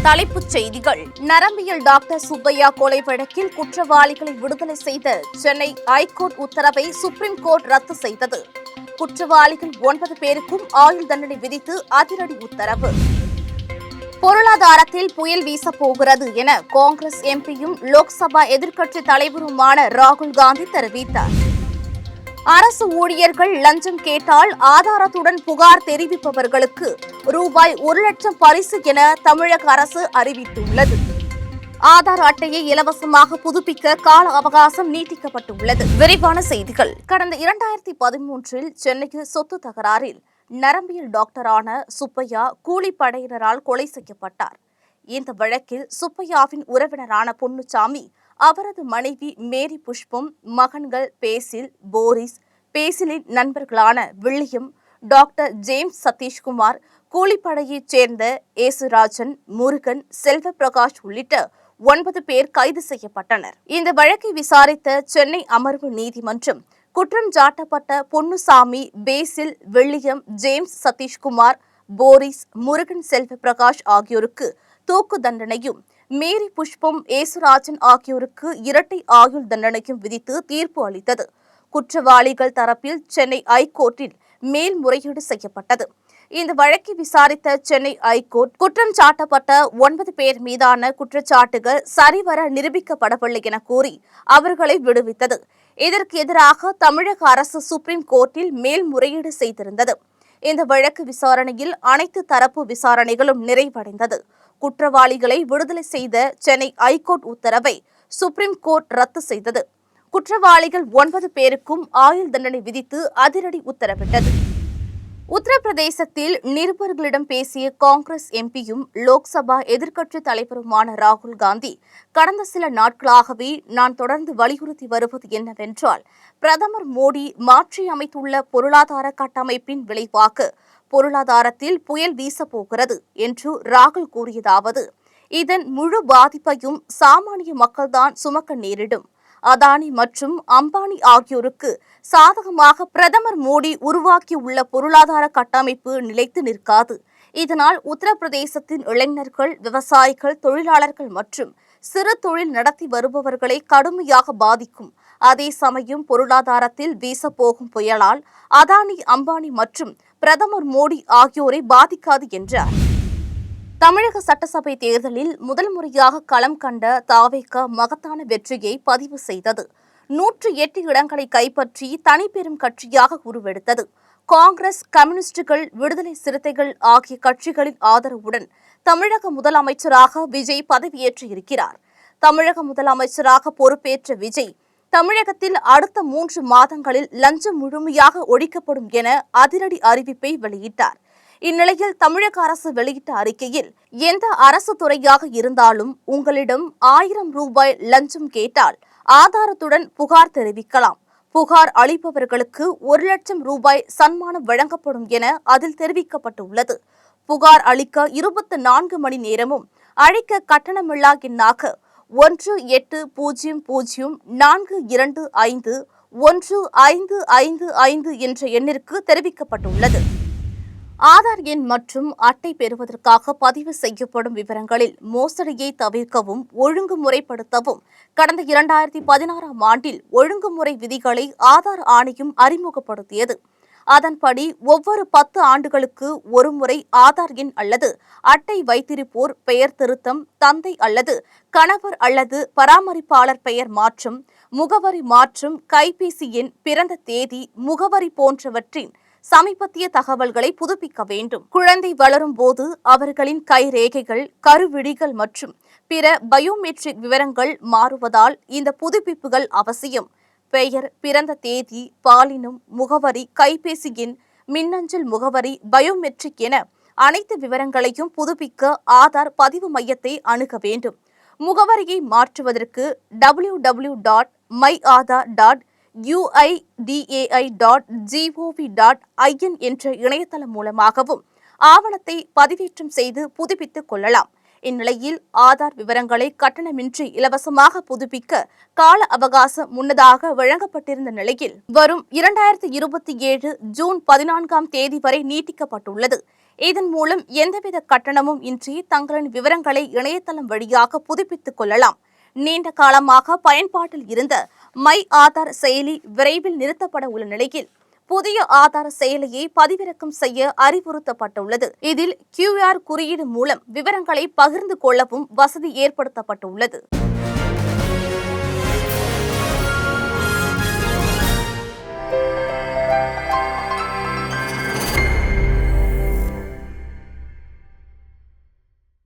தலைப்புச் செய்திகள். நரம்பியல் டாக்டர் சுப்பையா கொலை வழக்கில் குற்றவாளிகளை விடுதலை செய்த சென்னை ஐகோர்ட் உத்தரவை சுப்ரீம் கோர்ட் ரத்து செய்தது. குற்றவாளிகள் 9 பேருக்கும் ஆயுள் தண்டனை விதித்து அதிரடி உத்தரவு. பொருளாதாரத்தில் புயல் வீசப்போகிறது என காங்கிரஸ் எம்பியும் லோக்சபா எதிர்க்கட்சித் தலைவருமான ராகுல் காந்தி தெரிவித்தார். அரசு ஊழியர்கள் லஞ்சம் கேட்டால் ஆதாரத்துடன் புகார் தெரிவிப்பவர்களுக்கு ரூபாய் 1 லட்சம் பரிசு என தமிழக அரசு அறிவித்துள்ளது. ஆதார் அட்டையை இலவசமாக புதுப்பிக்க கால அவகாசம் நீட்டிக்கப்பட்டுள்ளது. விரிவான செய்திகள். கடந்த 2013 சென்னையில் சொத்து தகராறில் நரம்பியல் டாக்டரான சுப்பையா கூலிப்படையினரால் கொலை செய்யப்பட்டார். இந்த வழக்கில் சுப்பையாவின் உறவினரான பொன்னுச்சாமி, அவரது மனைவி மேரி புஷ்பம், மகன்கள் பேசில், போரிஸ், பேசிலின் நண்பர்களான வில்லியம், டாக்டர் ஜேம்ஸ் சதீஷ்குமார், கூலிப்படையைச் சேர்ந்த ஏசுராஜன், முருகன், செல்வபிரகாஷ் உள்ளிட்ட 9 பேர் கைது செய்யப்பட்டனர். இந்த வழக்கை விசாரித்த சென்னை அமர்வு நீதிமன்றம் குற்றம் சாட்டப்பட்ட Ponnusamy, Basil, William, James Sathishkumar, Boris, Murugan, Selvaprakash ஆகியோருக்கு தூக்கு தண்டனையும், மேரி புஷ்பம், ஏசுராஜன் ஆகியோருக்கு இரட்டை ஆயுள் தண்டனையும் விதித்து தீர்ப்பு அளித்தது. குற்றவாளிகள் தரப்பில் சென்னை ஐகோர்ட்டில் மேல்முறையீடு செய்யப்பட்டது. இந்த வழக்கை விசாரித்த சென்னை ஐகோர்ட் குற்றம் சாட்டப்பட்ட 9 பேர் மீதான குற்றச்சாட்டுகள் சரிவர நிரூபிக்கப்படவில்லை என கூறி அவர்களை விடுவித்தது. இதற்கு எதிராக தமிழக அரசு சுப்ரீம் கோர்ட்டில் மேல்முறையீடு செய்திருந்தது. இந்த வழக்கு விசாரணையில் அனைத்து தரப்பு விசாரணைகளும் நிறைவடைந்தது. குற்றவாளிகளை விடுதலை செய்த சென்னை ஐகோர்ட் உத்தரவை சுப்ரீம் கோர்ட் ரத்து செய்தது. குற்றவாளிகள் 9 பேருக்கும் ஆயுள் தண்டனை விதித்து அதிரடி உத்தரவிட்டது. உத்தரப்பிரதேசத்தில் நிருபர்களிடம் பேசிய காங்கிரஸ் எம்பியும் லோக்சபா எதிர்க்கட்சித் தலைவருமான ராகுல் காந்தி, கடந்த சில நாட்களாகவே நான் தொடர்ந்து வலியுறுத்தி வருவது என்னவென்றால், பிரதமர் மோடி மாற்றியமைத்துள்ள பொருளாதார கட்டமைப்பின் விளைவாக பொருளாதாரத்தில் புயல் வீசப்போகிறது என்று ராகுல் கூறியதாவது, இதன் முழு பாதிப்பையும் சாமானிய மக்கள்தான் சுமக்க நேரிடும். அதானி மற்றும் அம்பானி ஆகியோருக்கு சாதகமாக பிரதமர் மோடி உருவாக்கியுள்ள பொருளாதார கட்டமைப்பு நிலைத்து நிற்காது. இதனால் உத்தரப்பிரதேசத்தின் இளைஞர்கள், விவசாயிகள், தொழிலாளர்கள் மற்றும் சிறு தொழில் நடத்தி வருபவர்களை கடுமையாக பாதிக்கும். அதே சமயம் பொருளாதாரத்தில் வீசப்போகும் புயலால் அதானி, அம்பானி மற்றும் பிரதமர் மோடி ஆகியோரை பாதிக்காது என்றார். தமிழக சட்டசபை தேர்தலில் முதல் முறையாக களம் கண்ட தாவேக மகத்தான வெற்றியை பதிவு செய்தது. 108 இடங்களை கைப்பற்றி தனிப்பெரும் கட்சியாக உருவெடுத்தது. காங்கிரஸ், கம்யூனிஸ்டுகள், விடுதலை சிறுத்தைகள் ஆகிய கட்சிகளின் ஆதரவுடன் தமிழக முதலமைச்சராக விஜய் பதவியேற்றிருக்கிறார். தமிழக முதலமைச்சராக பொறுப்பேற்ற விஜய், தமிழகத்தில் அடுத்த 3 மாதங்களில் லஞ்சம் முழுமையாக ஒழிக்கப்படும் என அதிரடி அறிவிப்பை வெளியிட்டார். இந்நிலையில் தமிழக அரசு வெளியிட்ட அறிக்கையில், எந்த அரசு துறையாக இருந்தாலும் உங்களிடம் 1000 ரூபாய் லஞ்சம் கேட்டால் ஆதாரத்துடன் புகார் தெரிவிக்கலாம். புகார் அளிப்பவர்களுக்கு 1 லட்சம் ரூபாய் சன்மானம் வழங்கப்படும் என அதில் தெரிவிக்கப்பட்டுள்ளது. புகார் அளிக்க 24 மணி நேரமும் அழைக்க கட்டணமில்லா எண்ணாக 180042515555 என்ற எண்ணிற்கு தெரிவிக்கப்பட்டுள்ளது. ஆதார் எண் மற்றும் அட்டை பெறுவதற்காக பதிவு செய்யப்படும் விவரங்களில் மோசடியை தவிர்க்கவும் ஒழுங்குமுறைப்படுத்தவும் கடந்த 2016ஆம் ஆண்டில் ஒழுங்குமுறை விதிகளை ஆதார் ஆணையம் அறிமுகப்படுத்தியது. அதன்படி ஒவ்வொரு 10 ஆண்டுகளுக்கு ஒருமுறை ஆதார் எண் அல்லது அட்டை வைத்திருப்போர் பெயர் திருத்தம், தந்தை அல்லது கணவர் அல்லது பராமரிப்பாளர் பெயர் மாற்றம், முகவரி மாற்றம், கைபேசி எண், பிறந்த தேதி, முகவரி போன்றவற்றின் சமீபத்திய தகவல்களை புதுப்பிக்க வேண்டும். குழந்தை வளரும் போது அவர்களின் கைரேகைகள், கருவிழிகள் மற்றும் பிற பயோமெட்ரிக் விவரங்கள் மாறுவதால் இந்த புதுப்பிப்புகள் அவசியம். பெயர், பிறந்த தேதி, பாலினம், முகவரி, கைபேசி எண், மின்னஞ்சல் முகவரி, பயோமெட்ரிக் என அனைத்து விவரங்களையும் புதுப்பிக்க ஆதார் பதிவு மையத்தை அணுக வேண்டும். முகவரியை மாற்றுவதற்கு www.myadar.uidai.gov.in என்ற இணையதளம் மூலமாகவும் ஆவணத்தை பதிவேற்றம் செய்து புதுப்பித்துக் கொள்ளலாம். இந்நிலையில் ஆதார் விவரங்களை கட்டணமின்றி இலவசமாக புதுப்பிக்க கால அவகாசம் முன்னதாக வழங்கப்பட்டிருந்த நிலையில் வரும் 2027 ஜூன் 14ஆம் தேதி வரை நீட்டிக்கப்பட்டுள்ளது. இதன் மூலம் எந்தவித கட்டணமும் இன்றி தங்களின் விவரங்களை இணையதளம் வழியாக புதுப்பித்துக் கொள்ளலாம். நீண்ட காலமாக பயன்பாட்டில் இருந்த மை ஆதார் செயலி விரைவில் நிறுத்தப்பட உள்ள நிலையில் புதிய ஆதார் செயலியை பதிவிறக்கம் செய்ய அறிவுறுத்தப்பட்டுள்ளது. இதில் QR குறியீடு மூலம் விவரங்களை பகிர்ந்து கொள்ளவும் வசதி ஏற்படுத்தப்பட்டுள்ளது.